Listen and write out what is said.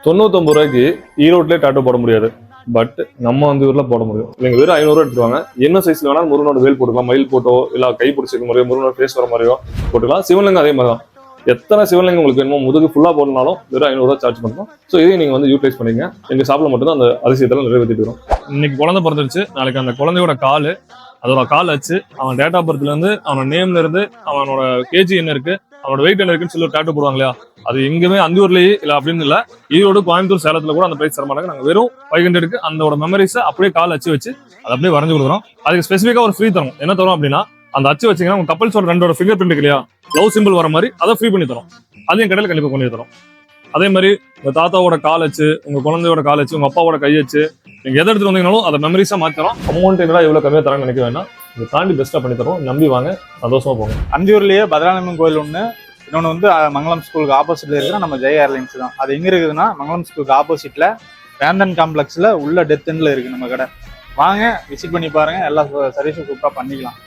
99 ரூபாய்க்கு ஈரோட்லேயே டாட்டோ போட முடியாது. பட் நம்ம வந்து ஊர்ல போட முடியும். நீங்க வெறும் 500 எடுத்துருவாங்க. என்ன சைஸ்ல வேணாலும் முருகனோட வேல் போட்டுக்கலாம். மயில் போட்டோ இல்ல கை பிடிச்சிருக்க மாதிரியோ முருகனோட ஃபேஸ் வர மாதிரியோ போட்டுக்கலாம். சிவலிங்கம் அதே மாதிரி தான். எத்தனை சிவலிங்கம் உங்களுக்கு வேணுமோ முதுகு ஃபுல்லா போடனாலும் வெறும் 500 ரூபாய் சார்ஜ் பண்ணுறோம். ஸோ இதையும் நீங்க வந்து யூட்டிலைஸ் பண்ணிங்க. எங்க ஷாப்ல மட்டும் தான் அந்த அதிசயத்தெல்லாம் நிறைவேற்றிட்டு வரும். இன்னைக்கு குழந்தை பிறந்துருச்சு. நாளைக்கு அந்த குழந்தையோட கால் அதோட கால் வச்சு அவன் டேட் ஆஃப் பர்த்ல இருந்து அவனோட நேம்ல இருந்து அவனோட கேஜி என்ன இருக்கு அவனோட வெயிட் என்ன இருக்குன்னு சொல்லி டாட்டோ போடுவாங்க இல்லையா, அது எங்கேயுமே அந்தியூர்லயே இல்ல அப்படின்னு இல்ல, ஈரோடு கோயம்புத்தூர் சேலத்துல கூட அந்த பிரைஸ் தர மாட்டாங்க. நாங்க வெறும் 500க்கு அந்த மெமரிஸை அப்படியே கால் அச்சு வச்சு அதை அப்படியே வரைஞ்சு கொடுக்குறோம். அதுக்கு ஸ்பெசிஃபிக்கா ஒரு ஃப்ரீ தரும். என்ன தரும் அப்படின்னா, அந்த அச்சு வச்சீங்கன்னா உங்க கப்பல்ஸோட 2 ஃபிங்கர் பிரிண்ட் இல்லையா, லவ் சிம்பிள் வர மாதிரி அதை ஃப்ரீ பண்ணி தரும். அதையும் கடையில் கண்டிப்பா பண்ணி தரும். அதே மாதிரி உங்க தாத்தாவோட கால் வச்சு உங்க குழந்தையோட கால் வச்சு உங்க அப்பாவோட கை வச்சு நீங்க எதை எடுத்துட்டு வந்தீங்கனாலும் அதை மெமரிஸா மாத்திரம். அமௌண்ட் என்னடா இவ்வளவு கம்மியா தரான்னு நினைக்க வேண்டாம். இதை தாண்டி பெஸ்டா பண்ணி தரோம். நம்பி வாங்க, சந்தோஷமா போங்க. அந்தியூர்லயே பத்ராளியம்மன் கோயில் ஒண்ணு, இன்னொன்று வந்து மங்களம் ஸ்கூலுக்கு ஆப்போசிட்ல இருக்கிற நம்ம ஜெய் ஏர்லைன்ஸ் தான். அது எங்க இருக்குதுன்னா மங்களம் ஸ்கூலுக்கு ஆப்போசிட்ல வேந்தன் காம்ப்ளெக்ஸ்ல உள்ள டெத் எண்ட்ல இருக்கு நம்ம கடை. வாங்க விசிட் பண்ணி பாருங்க, எல்லா சர்வீஸும் சூப்பரா பண்ணிக்கலாம்.